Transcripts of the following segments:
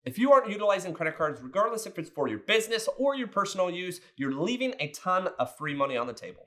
If you aren't utilizing credit cards, regardless if it's for your business or your personal use, you're leaving a ton of free money on the table.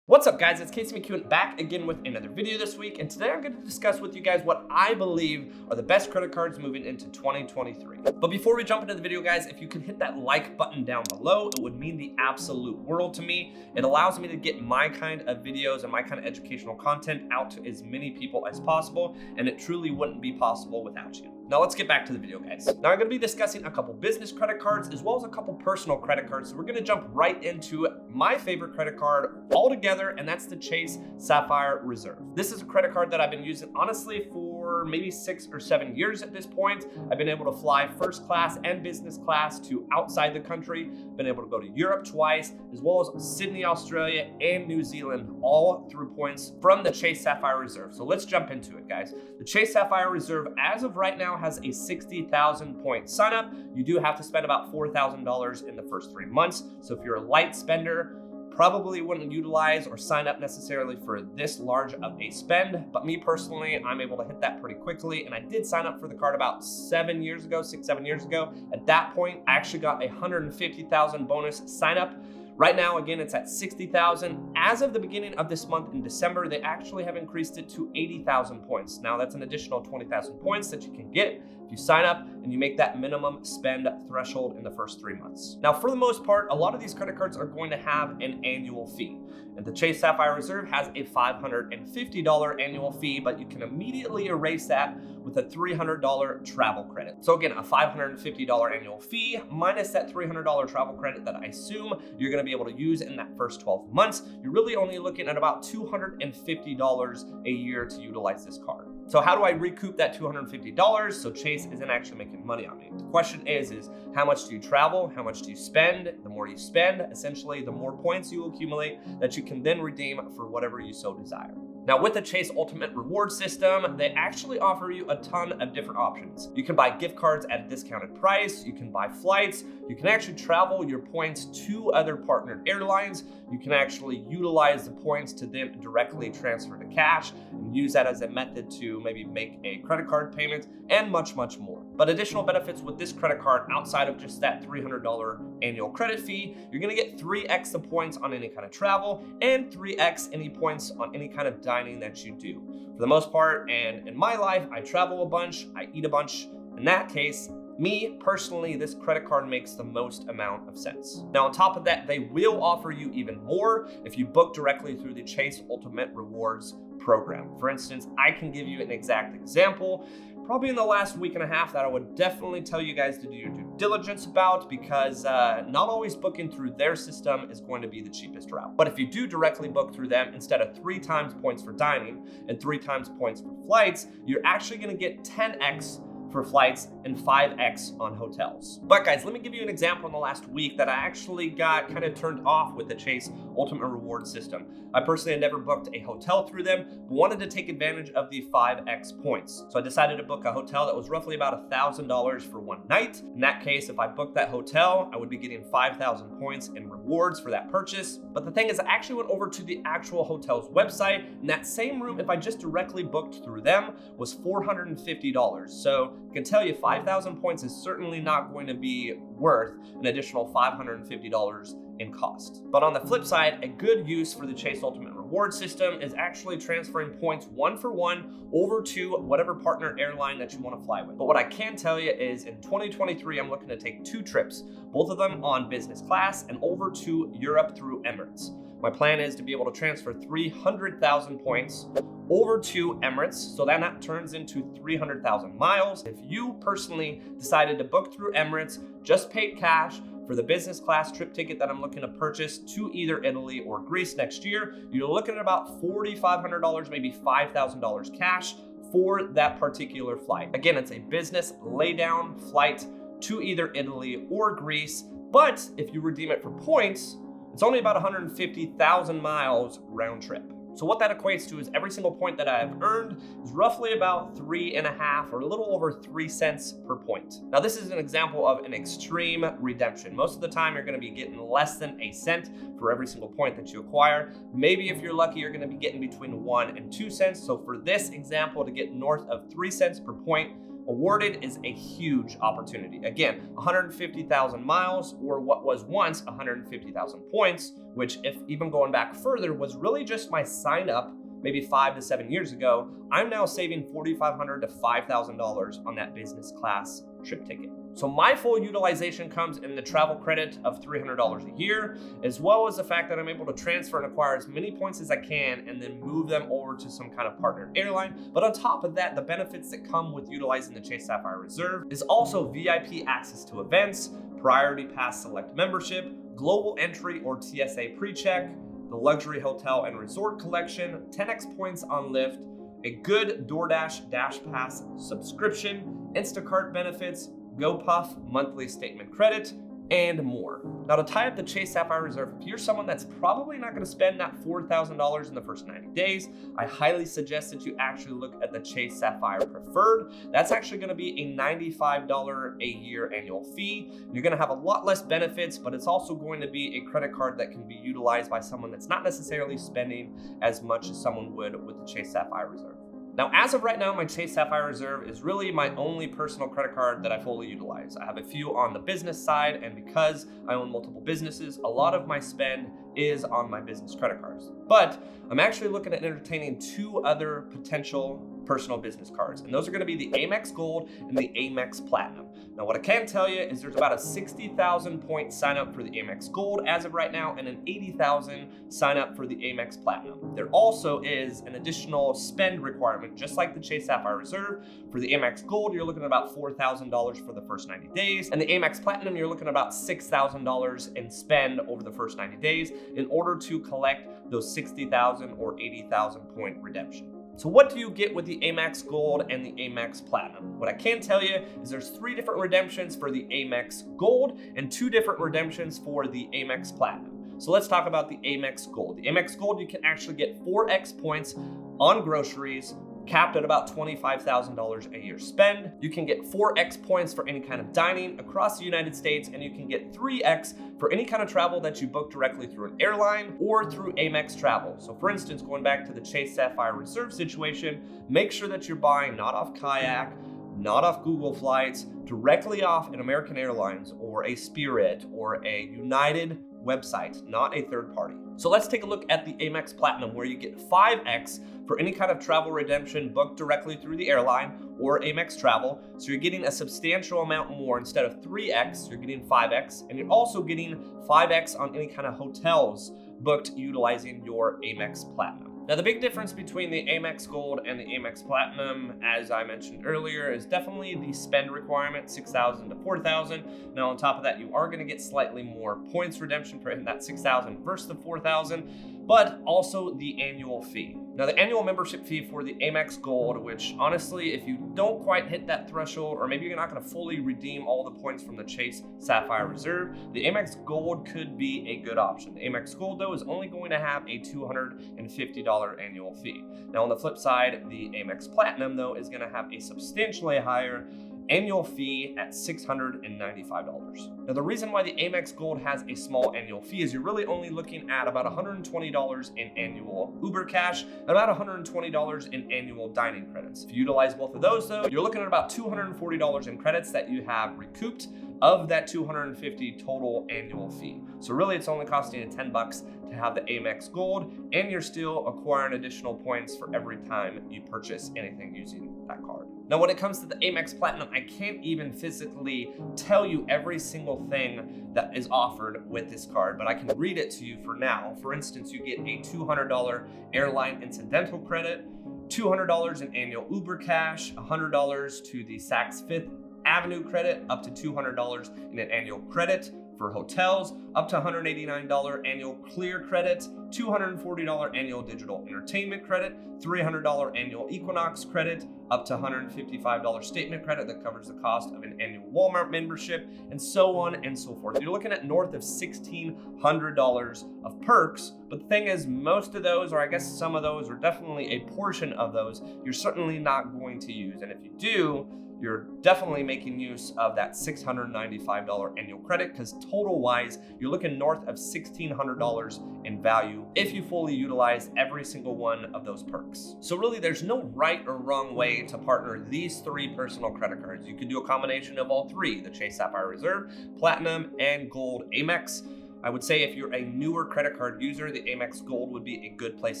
What's up, guys? It's McKeown back again with another video this week, and today I'm going to discuss with you guys what I believe are the best credit cards moving into 2023. But before we jump into the video, guys, if you could hit that like button down below, it would mean the absolute world to me. It allows me to get my kind of videos and my kind of educational content out to as many people as possible, and it truly wouldn't be possible without you. Now let's get back to the video, guys. Now I'm going to be discussing a couple business credit cards as well as a couple personal credit cards. So we're going to jump right into my favorite credit card altogether, and that's the Chase Sapphire Reserve. This is a credit card that I've been using honestly for maybe 6 or 7 years at this point. I've been able to fly first class and business class to outside the country. Been able to go to Europe twice, as well as Sydney, Australia, and New Zealand, all through points from the Chase Sapphire Reserve. So let's jump into it, guys. The Chase Sapphire Reserve, as of right now, has a 60,000 point sign up. You do have to spend about $4,000 in the first 3 months. So if you're a light spender, probably wouldn't utilize or sign up necessarily for this large of a spend. But me personally, I'm able to hit that pretty quickly. And I did sign up for the card about 7 years ago, 6-7 years ago. At that point, I actually got a 150,000 bonus sign up. Right now, again, it's at 60,000. As of the beginning of this month in December, they actually have increased it to 80,000 points. Now that's an additional 20,000 points that you can get if you sign up and you make that minimum spend threshold in the first 3 months. Now, for the most part, a lot of these credit cards are going to have an annual fee. And the Chase Sapphire Reserve has a $550 annual fee, but you can immediately erase that with a $300 travel credit. So again, a $550 annual fee minus that $300 travel credit that I assume you're gonna be able to use in that first 12 months. You're really only looking at about $250 a year to utilize this card. So how do I recoup that $250? So Chase isn't actually making money on me. The question is how much do you travel? How much do you spend? The more you spend, essentially, the more points you accumulate that you can then redeem for whatever you so desire. Now, with the Chase Ultimate Reward System, they actually offer you a ton of different options. You can buy gift cards at a discounted price, you can buy flights, you can actually travel your points to other partnered airlines, you can actually utilize the points to then directly transfer to cash and use that as a method to maybe make a credit card payment, and much, much more. But additional benefits with this credit card outside of just that $300 annual credit fee, you're gonna get 3x the points on any kind of travel and 3x any points on any kind of dining that you do. For the most part, and in my life, I travel a bunch, I eat a bunch. In that case, me personally, this credit card makes the most amount of sense. Now, on top of that, they will offer you even more if you book directly through the Chase Ultimate Rewards program. For instance, I can give you an exact example, probably in the last week and a half, that I would definitely tell you guys to do your due diligence about, because not always booking through their system is going to be the cheapest route. But if you do directly book through them, instead of 3 times points for dining and 3 times points for flights, you're actually gonna get 10x for flights and 5x on hotels. But guys, let me give you an example in the last week that I actually got kind of turned off with the Chase Ultimate Reward System. I personally had never booked a hotel through them, but wanted to take advantage of the 5x points. So I decided to book a hotel that was roughly about $1,000 for one night. In that case, if I booked that hotel, I would be getting 5,000 points in rewards for that purchase. But the thing is, I actually went over to the actual hotel's website, and that same room, if I just directly booked through them, was $450. So I can tell you 5,000 points is certainly not going to be worth an additional $550 in cost. But on the flip side, a good use for the Chase Ultimate Reward System is actually transferring points 1-for-1 over to whatever partner airline that you want to fly with. But what I can tell you is in 2023, I'm looking to take 2 trips, both of them on business class and over to Europe through Emirates. My plan is to be able to transfer 300,000 points over to Emirates, so then that turns into 300,000 miles. If you personally decided to book through Emirates, just paid cash for the business class trip ticket that I'm looking to purchase to either Italy or Greece next year, you're looking at about $4,500, maybe $5,000 cash for that particular flight. Again, it's a business laydown flight to either Italy or Greece, but if you redeem it for points, it's only about 150,000 miles round trip. So what that equates to is every single point that I've earned is roughly about 3.5 or a little over 3 cents per point. Now this is an example of an extreme redemption. Most of the time you're gonna be getting less than a cent for every single point that you acquire. Maybe if you're lucky, you're gonna be getting between 1 and 2 cents. So for this example, to get north of 3 cents per point awarded is a huge opportunity. Again, 150,000 miles, or what was once 150,000 points, which, if even going back further, was really just my sign up maybe 5 to 7 years ago. I'm now saving $4,500 to $5,000 on that business class trip ticket. So my full utilization comes in the travel credit of $300 a year, as well as the fact that I'm able to transfer and acquire as many points as I can and then move them over to some kind of partner airline. But on top of that, the benefits that come with utilizing the Chase Sapphire Reserve is also VIP access to events, priority pass select membership, global entry or TSA pre-check, the luxury hotel and resort collection, 10x points on Lyft, a good DoorDash Dash Pass subscription, Instacart benefits, GoPuff monthly statement credit, and more. Now to tie up the Chase Sapphire Reserve, if you're someone that's probably not gonna spend that $4,000 in the first 90 days, I highly suggest that you actually look at the Chase Sapphire Preferred. That's actually gonna be a $95 a year annual fee. You're gonna have a lot less benefits, but it's also going to be a credit card that can be utilized by someone that's not necessarily spending as much as someone would with the Chase Sapphire Reserve. Now, as of right now, my Chase Sapphire Reserve is really my only personal credit card that I fully utilize. I have a few on the business side, and because I own multiple businesses, a lot of my spend is on my business credit cards. But I'm actually looking at entertaining 2 other potential personal business cards, and those are gonna be the Amex Gold and the Amex Platinum. Now, what I can tell you is there's about a 60,000 point sign up for the Amex Gold as of right now, and an 80,000 sign up for the Amex Platinum. There also is an additional spend requirement, just like the Chase Sapphire Reserve. For the Amex Gold, you're looking at about $4,000 for the first 90 days, and the Amex Platinum, you're looking at about $6,000 in spend over the first 90 days in order to collect those 60,000 or 80,000 point redemption. So what do you get with the Amex Gold and the Amex Platinum? What I can tell you is there's 3 different redemptions for the Amex Gold and 2 different redemptions for the Amex Platinum. So let's talk about the Amex Gold. The Amex Gold, you can actually get 4x points on groceries, capped at about $25,000 a year spend. You can get 4x points for any kind of dining across the United States, and you can get 3x for any kind of travel that you book directly through an airline or through Amex Travel. So for instance, going back to the Chase Sapphire Reserve situation, make sure that you're buying not off Kayak, not off Google Flights, directly off an American Airlines or a Spirit or a United website, not a third party. So let's take a look at the Amex Platinum, where you get 5x for any kind of travel redemption booked directly through the airline or Amex Travel. So you're getting a substantial amount more. Instead of 3x, you're getting 5x, and you're also getting 5x on any kind of hotels booked utilizing your Amex Platinum. Now, the big difference between the Amex Gold and the Amex Platinum, as I mentioned earlier, is definitely the spend requirement, 6,000 to 4,000. Now, on top of that, you are going to get slightly more points redemption for hitting that 6,000 versus the 4,000, but also the annual fee. Now, the annual membership fee for the Amex Gold, which honestly, if you don't quite hit that threshold, or maybe you're not going to fully redeem all the points from the Chase Sapphire Reserve, the Amex Gold could be a good option. The Amex Gold, though, is only going to have a $250 annual fee. Now, on the flip side, the Amex Platinum, though, is going to have a substantially higher annual fee at $695. Now, the reason why the Amex Gold has a small annual fee is you're really only looking at about $120 in annual Uber cash and about $120 in annual dining credits. If you utilize both of those, though, you're looking at about $240 in credits that you have recouped of that $250 total annual fee. So really, it's only costing you $10 to have the Amex Gold, and you're still acquiring additional points for every time you purchase anything using that card. Now, when it comes to the Amex Platinum, I can't even physically tell you every single thing that is offered with this card, but I can read it to you for now. For instance, you get a $200 airline incidental credit, $200 in annual Uber cash, $100 to the Saks Fifth Avenue credit, up to $200 in an annual credit, for hotels, up to $189 annual clear credit, $240 annual digital entertainment credit, $300 annual Equinox credit, up to $155 statement credit that covers the cost of an annual Walmart membership, and so on and so forth. You're looking at north of $1,600 of perks, but the thing is, most of those, or I guess some of those, or definitely a portion of those, you're certainly not going to use. And if you do, you're definitely making use of that $695 annual credit, because total wise, you're looking north of $1,600 in value if you fully utilize every single one of those perks. So really, there's no right or wrong way to partner these three personal credit cards. You could do a combination of all three: the Chase Sapphire Reserve, Platinum, and Gold Amex. I would say if you're a newer credit card user, the Amex Gold would be a good place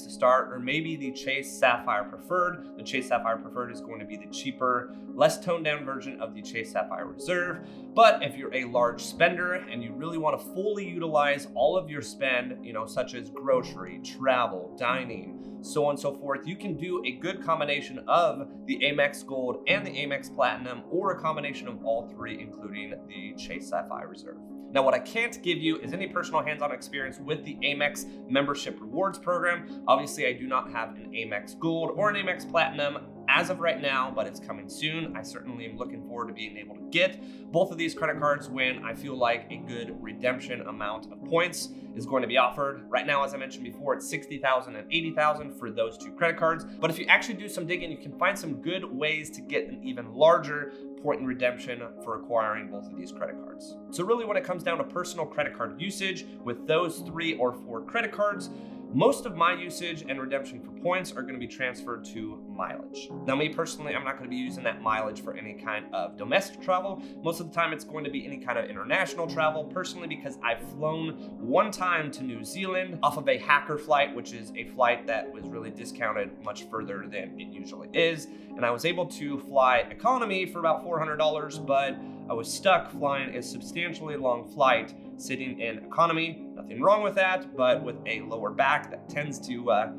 to start, or maybe the Chase Sapphire Preferred. The Chase Sapphire Preferred is going to be the cheaper, less toned down version of the Chase Sapphire Reserve. But if you're a large spender and you really want to fully utilize all of your spend, such as grocery, travel, dining, so on and so forth, you can do a good combination of the Amex Gold and the Amex Platinum, or a combination of all three, including the Chase Sapphire Reserve. Now, what I can't give you is any personal hands-on experience with the Amex membership rewards program. Obviously, I do not have an Amex Gold or an Amex Platinum as of right now, but it's coming soon. I certainly am looking forward to being able to get both of these credit cards when I feel like a good redemption amount of points is going to be offered. Right now, as I mentioned before, it's 60,000 and 80,000 for those two credit cards. But if you actually do some digging, you can find some good ways to get an even larger point in redemption for acquiring both of these credit cards. So really, when it comes down to personal credit card usage with those 3 or 4 credit cards, most of my usage and redemption for points are going to be transferred to mileage. Now, me personally, I'm not going to be using that mileage for any kind of domestic travel. Most of the time, it's going to be any kind of international travel, personally, because I've flown one time to New Zealand off of a hacker flight, which is a flight that was really discounted much further than it usually is. And I was able to fly economy for about $400, but I was stuck flying a substantially long flight sitting in economy. Nothing wrong with that, but with a lower back that tends to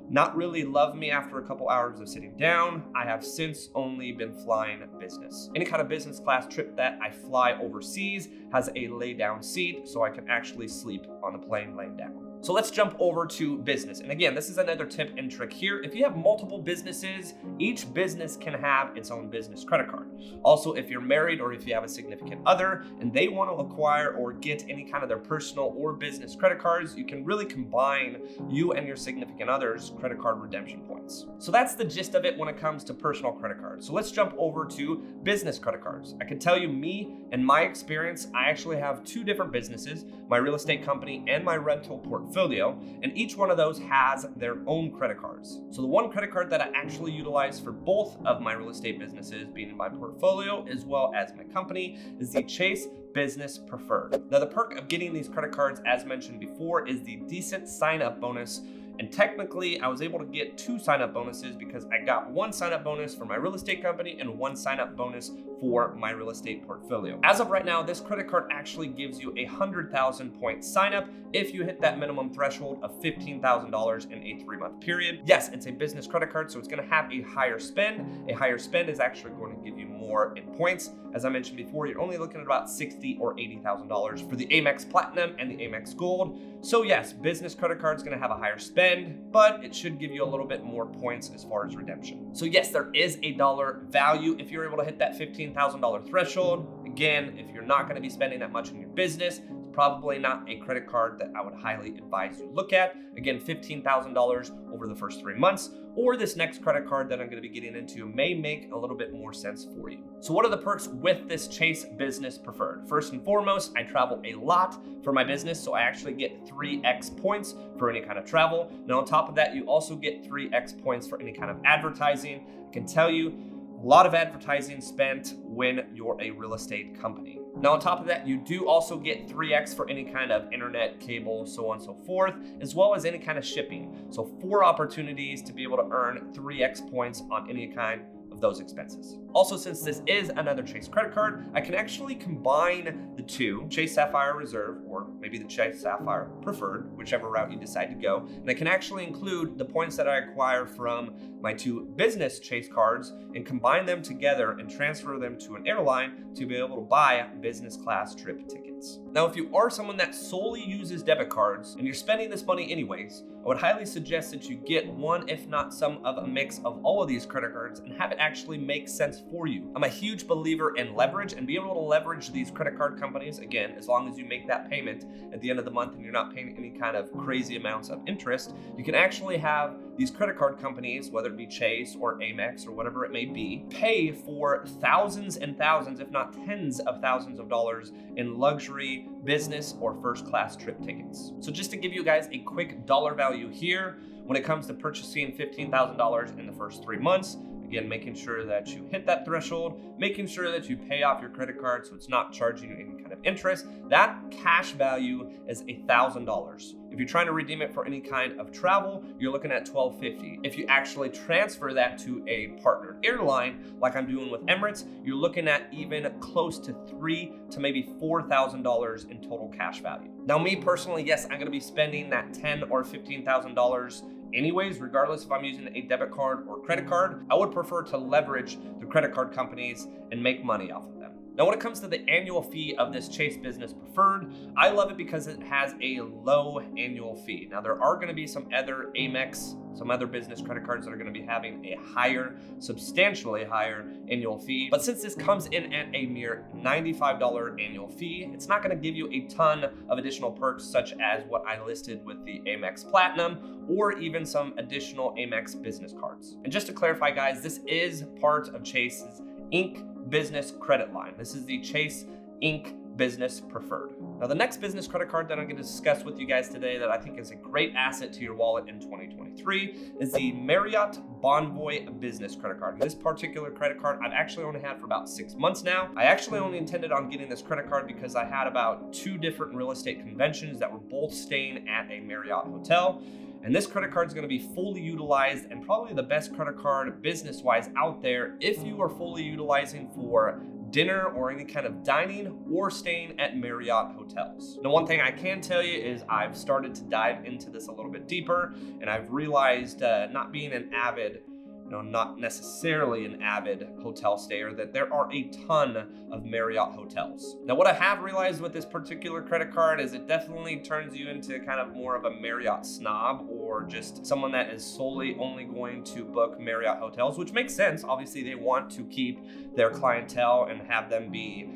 not really love me after a couple hours of sitting down. I have since only been flying business. Any kind of business class trip that I fly overseas has a lay down seat, so I can actually sleep on the plane laying down. So let's jump over to business. And again, this is another tip and trick here. If you have multiple businesses, each business can have its own business credit card. Also, if you're married or if you have a significant other and they want to acquire or get any kind of their personal or business credit cards, you can really combine you and your significant other's credit card redemption points. So that's the gist of it when it comes to personal credit cards. So let's jump over to business credit cards. I can tell you, me and my experience, I actually have 2 different businesses, my real estate company and my rental portfolio, and each one of those has their own credit cards. So the one credit card that I actually utilize for both of my real estate businesses, being my portfolio as well as my company, is the Chase Business Preferred. Now, the perk of getting these credit cards, as mentioned before, is the decent sign-up bonus. And technically, I was able to get 2 sign-up bonuses because I got 1 sign-up bonus for my real estate company and 1 sign-up bonus for my real estate portfolio. As of right now, this credit card actually gives you a 100,000 point sign-up if you hit that minimum threshold of $15,000 in a 3-month period. Yes, it's a business credit card, so it's going to have a higher spend. A higher spend is actually going to give you more in points. As I mentioned before, you're only looking at about $60,000 or $80,000 for the Amex Platinum and the Amex Gold. So yes, business credit card is going to have a higher spend, but it should give you a little bit more points as far as redemption. So yes, there is a dollar value if you're able to hit that $15,000 threshold. Again, if you're not going to be spending that much in your business, it's probably not a credit card that I would highly advise you look at. Again, $15,000 over the first 3 months, or this next credit card that I'm going to be getting into may make a little bit more sense for you. So what are the perks with this Chase Business Preferred? First and foremost, I travel a lot for my business, so I actually get 3x points for any kind of travel. Now, on top of that, you also get 3x points for any kind of advertising. I can tell you, a lot of advertising spent when you're a real estate company. Now, on top of that, you do also get 3x for any kind of internet, cable, so on and so forth, as well as any kind of shipping. So 4 opportunities to be able to earn 3x points on any kind of those expenses. Also, since this is another Chase credit card, I can actually combine the 2, Chase Sapphire Reserve or or maybe the Chase Sapphire Preferred, whichever route you decide to go. And I can actually include the points that I acquire from my 2 business Chase cards and combine them together and transfer them to an airline to be able to buy business class trip tickets. Now, if you are someone that solely uses debit cards and you're spending this money anyways, I would highly suggest that you get one, if not some of a mix of all of these credit cards and have it actually make sense for you. I'm a huge believer in leverage, and being able to leverage these credit card companies, again, as long as you make that payment at the end of the month and you're not paying any kind of crazy amounts of interest, you can actually have these credit card companies, whether it be Chase or Amex or whatever it may be, pay for thousands and thousands, if not tens of thousands of dollars in luxury, business, or first class trip tickets. So just to give you guys a quick dollar value here, when it comes to purchasing $15,000 in the first 3 months, again, making sure that you hit that threshold, making sure that you pay off your credit card so it's not charging you any kind of interest, that cash value is $1,000. If you're trying to redeem it for any kind of travel, you're looking at $1,250. If you actually transfer that to a partnered airline, like I'm doing with Emirates, you're looking at even close to $3,000 to maybe $4,000 in total cash value. Now, me personally, yes, I'm gonna be spending that $10,000 or $15,000 anyways, regardless if I'm using a debit card or credit card. I would prefer to leverage the credit card companies and make money off of them. Now, when it comes to the annual fee of this Chase Business Preferred, I love it because it has a low annual fee. Now, there are going to be some other Amex, some other business credit cards that are going to be having a higher, substantially higher annual fee. But since this comes in at a mere $95 annual fee, it's not going to give you a ton of additional perks such as what I listed with the Amex Platinum or even some additional Amex business cards. And just to clarify, guys, this is part of Chase's Inc. business credit line. This is the Chase Inc. Business Preferred. Now, the next business credit card that I'm going to discuss with you guys today that I think is a great asset to your wallet in 2023 is the Marriott Bonvoy Business Credit Card. And this particular credit card I've actually only had for about 6 months now. I actually only intended on getting this credit card because I had about 2 different real estate conventions that were both staying at a Marriott hotel. And this credit card is going to be fully utilized and probably the best credit card business-wise out there if you are fully utilizing for dinner or any kind of dining or staying at Marriott hotels. Now, one thing I can tell you is I've started to dive into this a little bit deeper, and I've realized not being an avid, not necessarily an avid hotel stayer, that there are a ton of Marriott hotels. Now, what I have realized with this particular credit card is it definitely turns you into kind of more of a Marriott snob or just someone that is solely only going to book Marriott hotels, which makes sense. Obviously, they want to keep their clientele and have them be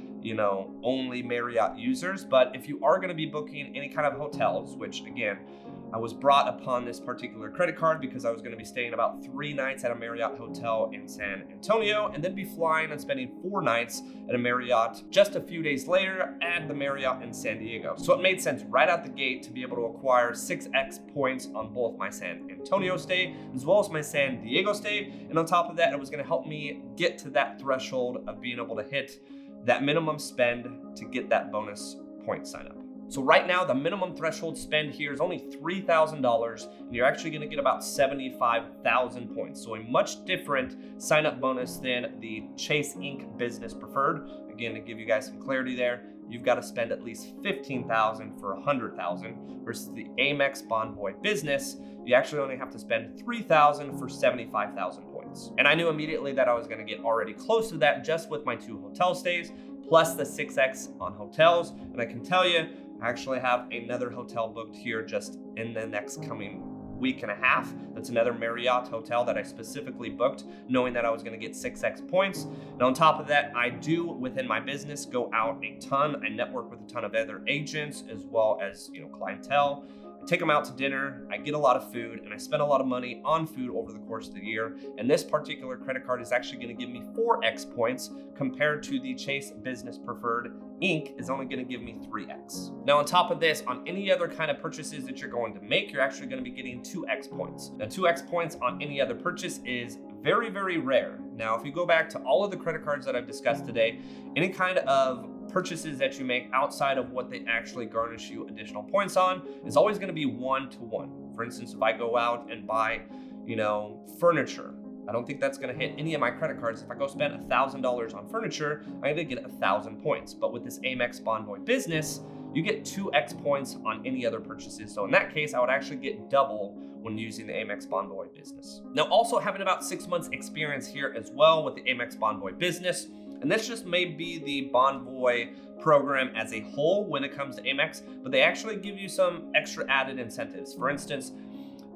only Marriott users. But if you are going to be booking any kind of hotels, which again, I was brought upon this particular credit card because I was going to be staying about 3 nights at a Marriott hotel in San Antonio and then be flying and spending 4 nights at a Marriott just a few days later at the Marriott in San Diego. So it made sense right out the gate to be able to acquire 6x points on both my San Antonio stay as well as my San Diego stay. And on top of that, it was going to help me get to that threshold of being able to hit that minimum spend to get that bonus point sign up. So right now, the minimum threshold spend here is only $3,000, and you're actually going to get about 75,000 points. So a much different sign-up bonus than the Chase Inc. Business Preferred. Again, to give you guys some clarity there, you've got to spend at least $15,000 for $100,000 versus the Amex Bonvoy Business. You actually only have to spend $3,000 for 75,000 points. And I knew immediately that I was going to get already close to that just with my 2 hotel stays, plus the 6x on hotels. And I can tell you, I actually have another hotel booked here just in the next coming week and a half. That's another Marriott hotel that I specifically booked knowing that I was going to get 6x points. And on top of that, I do within my business go out a ton. I network with a ton of other agents as well as clientele. I take them out to dinner, I get a lot of food, and I spend a lot of money on food over the course of the year. And this particular credit card is actually going to give me 4x points compared to the Chase Business Preferred Inc. is only going to give me 3x. Now, on top of this, on any other kind of purchases that you're going to make, you're actually going to be getting 2x points. Now, 2x points on any other purchase is very, very rare. Now, if you go back to all of the credit cards that I've discussed today, any kind of purchases that you make outside of what they actually garnish you additional points on is always going to be 1-to-1. For instance, if I go out and buy, furniture, I don't think that's going to hit any of my credit cards. If I go spend $1,000 on furniture, I'm going to get 1,000 points. But with this Amex Bonvoy Business, you get 2x points on any other purchases. So in that case, I would actually get double when using the Amex Bonvoy Business. Now, also having about 6 months experience here as well with the Amex Bonvoy Business, and this just may be the Bonvoy program as a whole when it comes to Amex, but they actually give you some extra added incentives. For instance,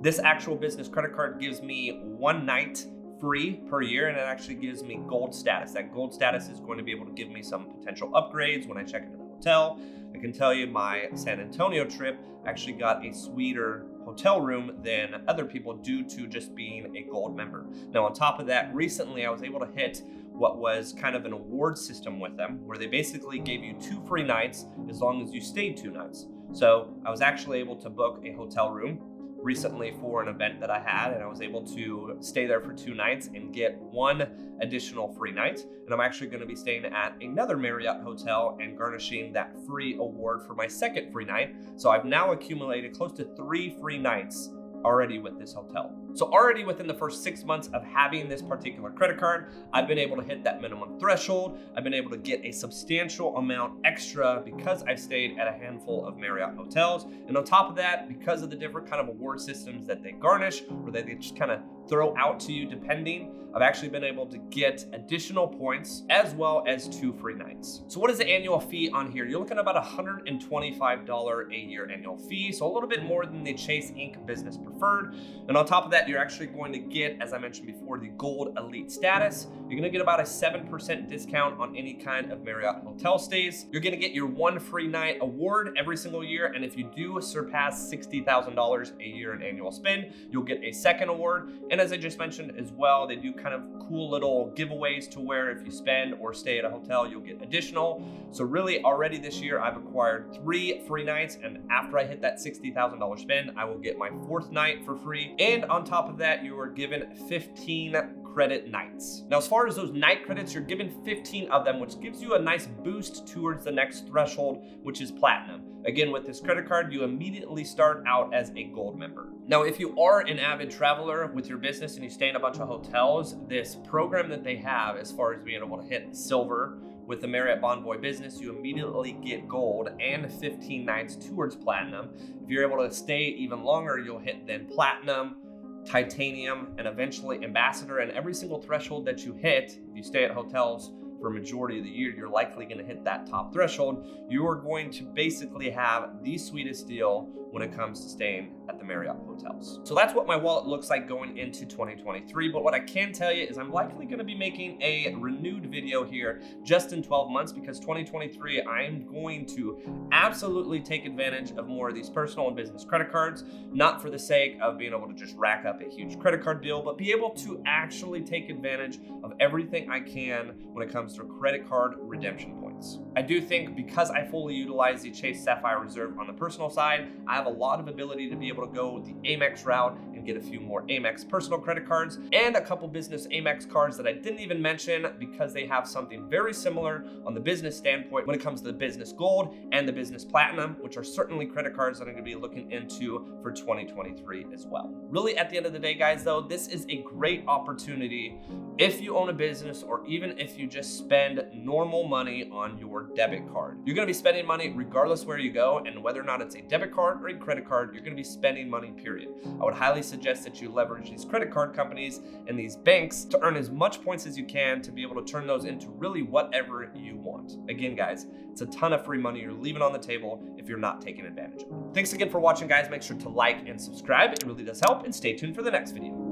this actual business credit card gives me 1 night free per year, and it actually gives me gold status. That gold status is going to be able to give me some potential upgrades when I check into the hotel. I can tell you my San Antonio trip actually got a sweeter hotel room than other people due to just being a gold member. Now, on top of that, recently I was able to hit what was kind of an award system with them, where they basically gave you 2 free nights as long as you stayed 2 nights. So I was actually able to book a hotel room recently for an event that I had, and I was able to stay there for 2 nights and get 1 additional free night. And I'm actually going to be staying at another Marriott hotel and garnishing that free award for my 2nd free night. So I've now accumulated close to 3 free nights already with this hotel. So already within the first 6 months of having this particular credit card, I've been able to hit that minimum threshold. I've been able to get a substantial amount extra because I've stayed at a handful of Marriott hotels. And on top of that, because of the different kind of award systems that they garnish, or that they just kind of throw out to you depending, I've actually been able to get additional points as well as 2 free nights. So what is the annual fee on here? You're looking at about $125 a year annual fee, so a little bit more than the Chase Inc. Business Preferred. And on top of that, you're actually going to get, as I mentioned before, the Gold Elite status. You're gonna get about a 7% discount on any kind of Marriott hotel stays. You're gonna get your 1 free night award every single year, and if you do surpass $60,000 a year in annual spend, you'll get a 2nd award. And as I just mentioned as well, they do kind of cool little giveaways to where if you spend or stay at a hotel, you'll get additional. So really already this year, I've acquired 3 free nights, and after I hit that $60,000 spend, I will get my 4th night for free. And on top of that, you are given 15 credit nights. Now, as far as those night credits, you're given 15 of them, which gives you a nice boost towards the next threshold, which is platinum. Again, with this credit card, you immediately start out as a gold member. Now, if you are an avid traveler with your business and you stay in a bunch of hotels, this program that they have as far as being able to hit silver with the Marriott Bonvoy Business, you immediately get gold and 15 nights towards platinum. If you're able to stay even longer, you'll hit then platinum, titanium, and eventually ambassador. And every single threshold that you hit, if you stay at hotels for a majority of the year, you're likely going to hit that top threshold. You are going to basically have the sweetest deal when it comes to staying at the Marriott hotels. So that's what my wallet looks like going into 2023. But what I can tell you is I'm likely going to be making a renewed video here just in 12 months, because 2023, I'm going to absolutely take advantage of more of these personal and business credit cards, not for the sake of being able to just rack up a huge credit card bill, but be able to actually take advantage of everything I can when it comes to credit card redemption points. I do think because I fully utilize the Chase Sapphire Reserve on the personal side, I have a lot of ability to be able to go the Amex route and get a few more Amex personal credit cards and a couple business Amex cards that I didn't even mention, because they have something very similar on the business standpoint when it comes to the business gold and the business platinum, which are certainly credit cards that I'm going to be looking into for 2023 as well. Really, at the end of the day, guys, though, this is a great opportunity if you own a business, or even if you just spend normal money on your debit card. You're going to be spending money regardless where you go, and whether or not it's a debit card or a credit card, you're going to be spending money, period. I would highly suggest that you leverage these credit card companies and these banks to earn as much points as you can to be able to turn those into really whatever you want. Again, guys, it's a ton of free money you're leaving on the table if you're not taking advantage of it. Thanks again for watching, guys. Make sure to like and subscribe. It really does help, and stay tuned for the next video.